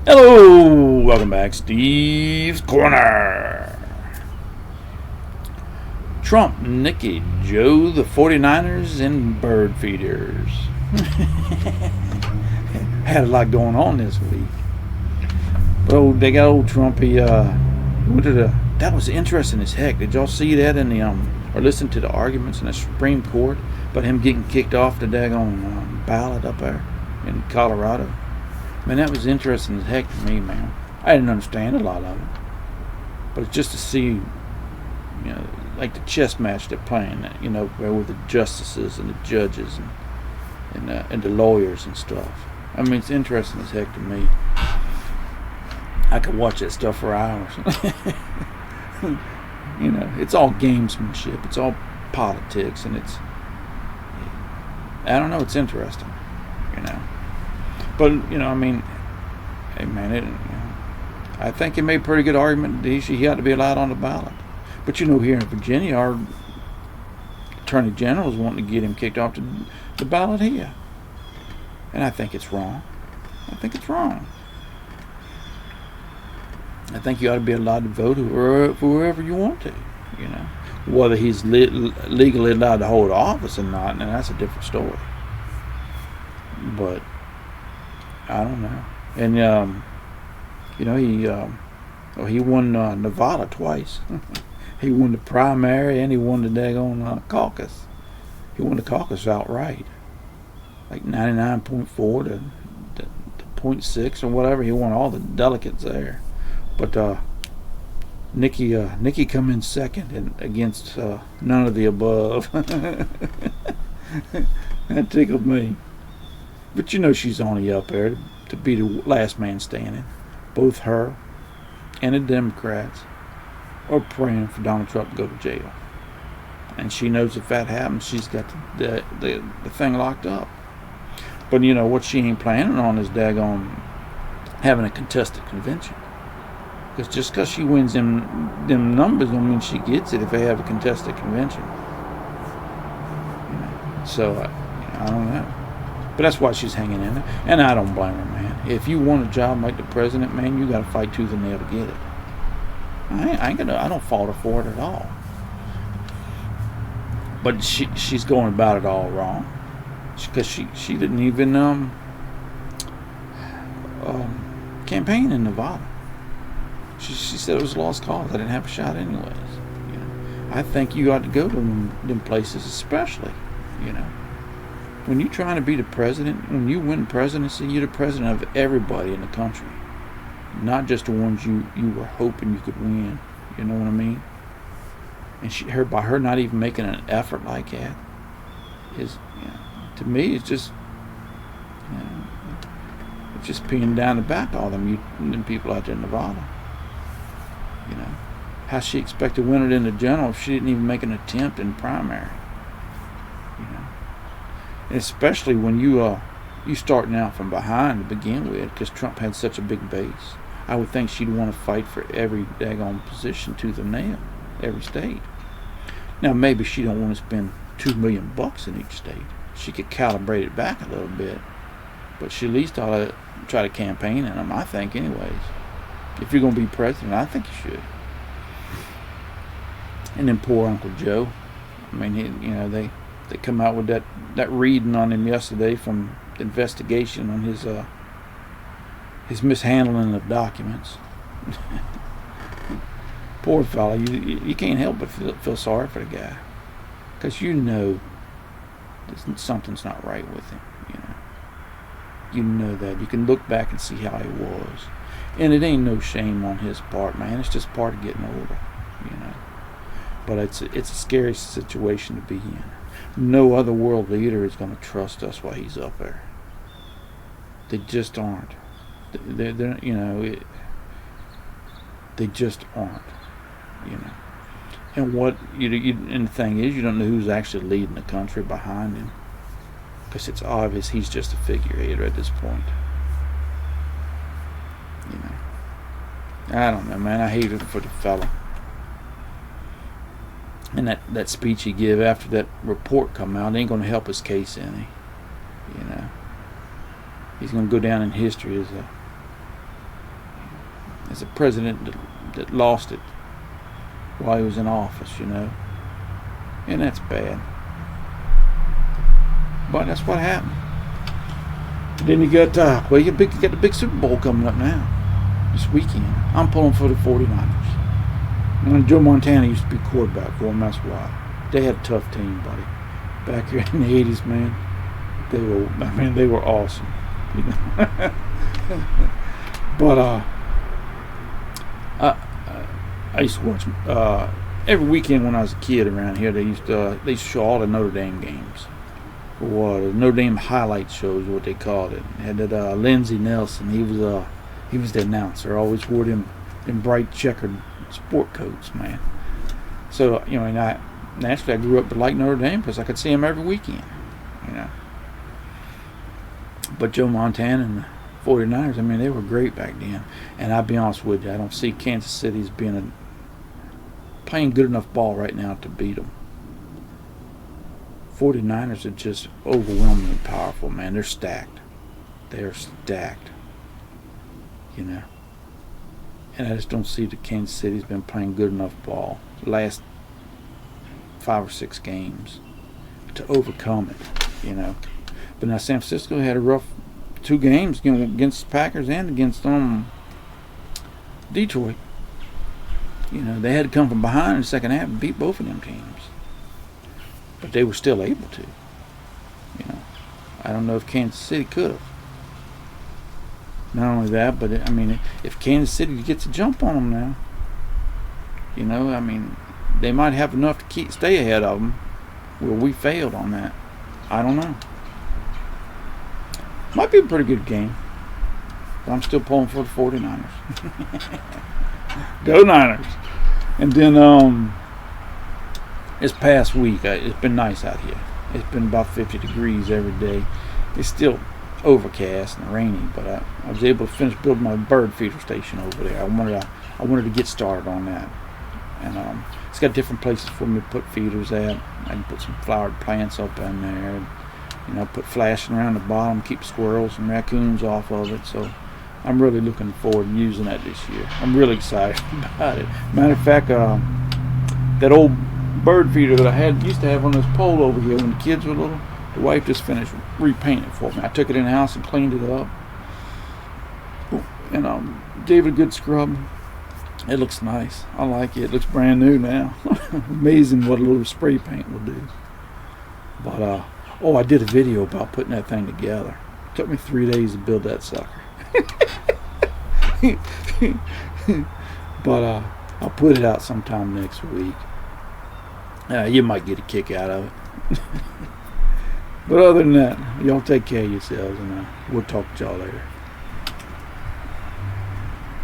Hello, welcome back, Steve's Corner. Trump, Nikki, Joe, the 49ers, and bird feeders. Had a lot going on this week. But they got old Trump. That was interesting as heck. Did y'all see that in the or listen to the arguments in the Supreme Court about him getting kicked off the daggone ballot up there in Colorado? Man, that was interesting as heck to me, man. I didn't understand a lot of it, but it's just to see, like the chess match they're playing, with the justices and the judges and the lawyers and stuff. I mean, it's interesting as heck to me. I could watch that stuff for hours. It's all gamesmanship. It's all politics, and I don't know. It's interesting, But, hey, man, I think he made a pretty good argument that he ought to be allowed on the ballot. But, here in Virginia, our Attorney General is wanting to get him kicked off the ballot here. And I think it's wrong. I think you ought to be allowed to vote for whoever you want to, Whether he's legally allowed to hold office or not, and that's a different story. But I don't know. And he won Nevada twice. He won the primary and he won the daggone caucus. He won the caucus outright, like 99.4 to 0.6 or whatever. He won all the delegates there. But Nikki come in second and against none of the above. That tickled me. But she's only up there to be the last man standing. Both her and the Democrats are praying for Donald Trump to go to jail. And she knows if that happens, she's got the thing locked up. But what she ain't planning on is daggone having a contested convention. Because just because she wins them numbers don't mean she gets it if they have a contested convention. So, I don't know. But that's why she's hanging in there. And I don't blame her, man. If you want a job like the president, man, you got to fight tooth and nail to get it. I don't fault her for it at all. But she's going about it all wrong. Because she didn't even campaign in Nevada. She said it was a lost cause. I didn't have a shot anyways. I think you ought to go to them places, especially, When you're trying to be the president, when you win presidency, you're the president of everybody in the country. Not just the ones you were hoping you could win. You know what I mean? And by her not even making an effort like that, to me, it's just, it's just peeing down the back of all them people out there in Nevada. How she expect to win it in the general if she didn't even make an attempt in primary? Especially when you starting out from behind to begin with, because Trump had such a big base. I would think she'd want to fight for every daggone position tooth and nail, every state. Now maybe she don't want to spend $2 million in each state. She could calibrate it back a little bit, but she at least ought to try to campaign in them. I think, anyways. If you're going to be president, I think you should. And then poor Uncle Joe. I mean, they come out with that reading on him yesterday from the investigation on his mishandling of documents. Poor fella, you can't help but feel sorry for the guy, because something's not right with him. You know that. You can look back and see how he was, and it ain't no shame on his part, man. It's just part of getting older, But it's a scary situation to be in. No other world leader is going to trust us while he's up there. They just aren't. They just aren't. And and the thing is, you don't know who's actually leading the country behind him, because it's obvious he's just a figurehead at this point. I don't know, man. I hate it for the fella. And that speech he gave after that report come out ain't going to help his case any. He's going to go down in history as as a president that lost it while he was in office, and that's bad. But that's what happened. Then you got you got the big Super Bowl coming up now this weekend. I'm pulling for the 49ers. And Joe Montana used to be quarterback for them. That's why they had a tough team, buddy. Back here in the 80s, man, they were awesome. But I used to watch every weekend when I was a kid around here. They used to show all the Notre Dame games. Or the Notre Dame highlight shows, what they called it. Had that Lindsey Nelson. He was the announcer. Always wore them bright checkered sport coats, man. So and naturally I grew up to like Notre Dame because I could see them every weekend. But Joe Montana and the 49ers, they were great back then. And I'll be honest with you, I don't see Kansas City as being playing good enough ball right now to beat them. 49ers are just overwhelmingly powerful, man. They're stacked. They are stacked. And I just don't see that Kansas City's been playing good enough ball the last 5 or 6 games to overcome it, But now San Francisco had a rough 2 games, against the Packers and against Detroit. They had to come from behind in the second half and beat both of them teams. But they were still able to. I don't know if Kansas City could have. Not only that, but if Kansas City gets a jump on them now, they might have enough to stay ahead of them. Where we failed on that, I don't know. Might be a pretty good game. But I'm still pulling for the 49ers. Go Niners! And then this past week, it's been nice out here. It's been about 50 degrees every day. It's still overcast and rainy, but I was able to finish building my bird feeder station over there. I wanted to get started on that, and it's got different places for me to put feeders at. I can put some flowered plants up in there, put flashing around the bottom, keep squirrels and raccoons off of it. So I'm really looking forward to using that this year. I'm really excited about it. Matter of fact, that old bird feeder that I used to have on this pole over here when the kids were little, the wife just finished repainting it for me. I took it in the house and cleaned it up, and gave it a good scrub. It looks nice. I like it. It looks brand new now. Amazing what a little spray paint will do. But I did a video about putting that thing together. It took me 3 days to build that sucker. But I'll put it out sometime next week. You might get a kick out of it. But other than that, y'all take care of yourselves, and we'll talk to y'all later.